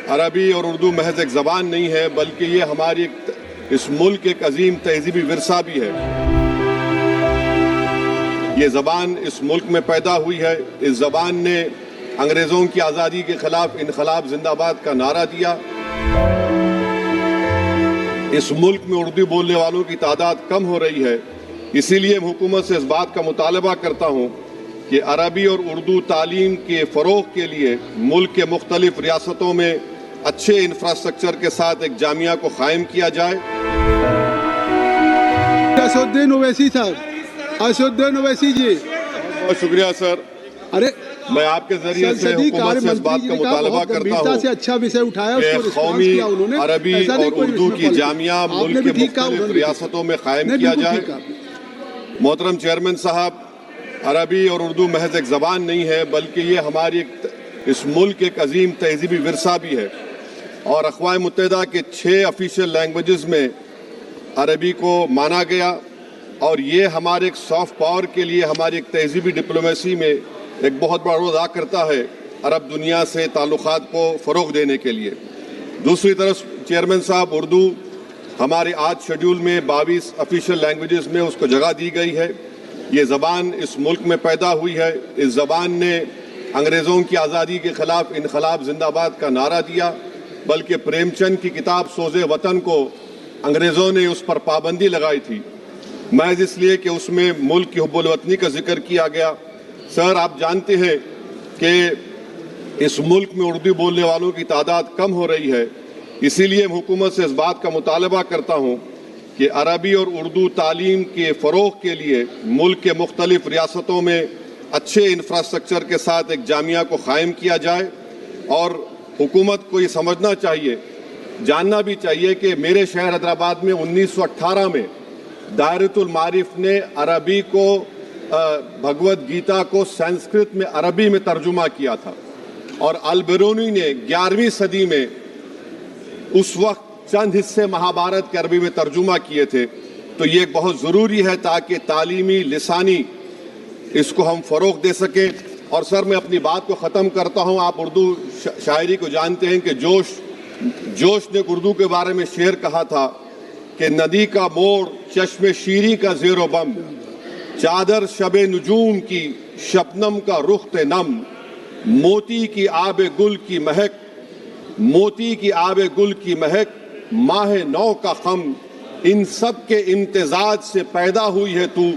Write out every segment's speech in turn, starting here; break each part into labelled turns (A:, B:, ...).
A: عربی اور اردو محض ایک زبان نہیں ہے بلکہ یہ ہماری اس ملک ایک عظیم تہذیبی ورثہ بھی ہے۔ یہ زبان اس ملک میں پیدا ہوئی ہے۔ اس زبان نے انگریزوں کی آزادی کے خلاف انقلاب زندہ باد کا نعرہ دیا۔ اس ملک میں اردو بولنے والوں کی تعداد کم ہو رہی ہے، اسی لیے میں حکومت سے اس بات کا مطالبہ کرتا ہوں کہ عربی اور اردو تعلیم کے فروغ کے لیے ملک کے مختلف ریاستوں میں اچھے انفراسٹرکچر کے ساتھ ایک جامعہ کو قائم کیا جائے۔
B: اسدالدین اویسی صاحب، اسدالدین اویسی جی،
A: بہت شکریہ سر۔
B: ارے
A: میں آپ کے ذریعے سے حکومت سے اس بات کا مطالبہ کرتا ہوں کہ قومی عربی اور اردو کی جامعہ ملک کے مختلف ریاستوں میں قائم کیا جائے۔ محترم چیئرمین صاحب، عربی اور اردو محض ایک زبان نہیں ہے بلکہ یہ ہماری اس ملک ایک عظیم تہذیبی ورثہ بھی ہے، اور اقوام متحدہ کے 6 آفیشیل لینگویجز میں عربی کو مانا گیا، اور یہ ہمارے ایک سافٹ پاور کے لیے، ہماری ایک تہذیبی ڈپلومیسی میں ایک بہت بڑا رول ادا کرتا ہے عرب دنیا سے تعلقات کو فروغ دینے کے لیے۔ دوسری طرف چیئرمین صاحب، اردو ہمارے آج شیڈول میں 22 آفیشیل لینگویجز میں اس کو جگہ دی گئی ہے۔ یہ زبان اس ملک میں پیدا ہوئی ہے۔ اس زبان نے انگریزوں کی آزادی کے خلاف انقلاب زندہ باد کا نعرہ دیا، بلکہ پریم چند کی کتاب سوز وطن کو انگریزوں نے اس پر پابندی لگائی تھی، محض اس لیے کہ اس میں ملک کی حب الوطنی کا ذکر کیا گیا۔ سر، آپ جانتے ہیں کہ اس ملک میں اردو بولنے والوں کی تعداد کم ہو رہی ہے، اسی لیے میں حکومت سے اس بات کا مطالبہ کرتا ہوں کہ عربی اور اردو تعلیم کے فروغ کے لیے ملک کے مختلف ریاستوں میں اچھے انفراسٹرکچر کے ساتھ ایک جامعہ کو قائم کیا جائے، اور حکومت کو یہ سمجھنا چاہیے، جاننا بھی چاہیے کہ میرے شہر حیدرآباد میں 1918 میں دائرۃ المعارف نے عربی کو بھگوت گیتا کو سنسکرت میں عربی میں ترجمہ کیا تھا، اور البرونی نے 11ویں صدی میں اس وقت چند حصے مہابھارت کے عربی میں ترجمہ کیے تھے۔ تو یہ بہت ضروری ہے تاکہ تعلیمی لسانی اس کو ہم فروغ دے سکیں۔ اور سر، میں اپنی بات کو ختم کرتا ہوں۔ آپ اردو شاعری کو جانتے ہیں کہ جوش نے اردو کے بارے میں شعر کہا تھا کہ ندی کا موڑ، چشم شیری کا زیر و بم، چادر شب نجوم کی، شبنم کا رخت نم، موتی کی آب گل کی مہک، موتی کی آب گل کی مہک، ماہ نو کا خم، ان سب کے امتزاج سے پیدا ہوئی ہے تو،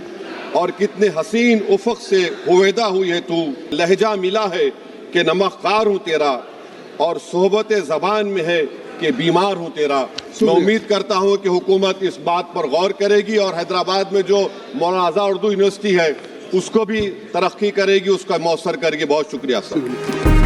A: اور کتنے حسین افق سے ہویدا ہوئی ہے تو، لہجہ ملا ہے کہ نمک خوار ہوں تیرا، اور صحبت زبان میں ہے کہ بیمار ہوں تیرا۔ میں امید کرتا ہوں کہ حکومت اس بات پر غور کرے گی، اور حیدرآباد میں جو مولانا آزاد اردو یونیورسٹی ہے اس کو بھی ترقی کرے گی، اس کا موثر کرے گی۔ بہت شکریہ سر۔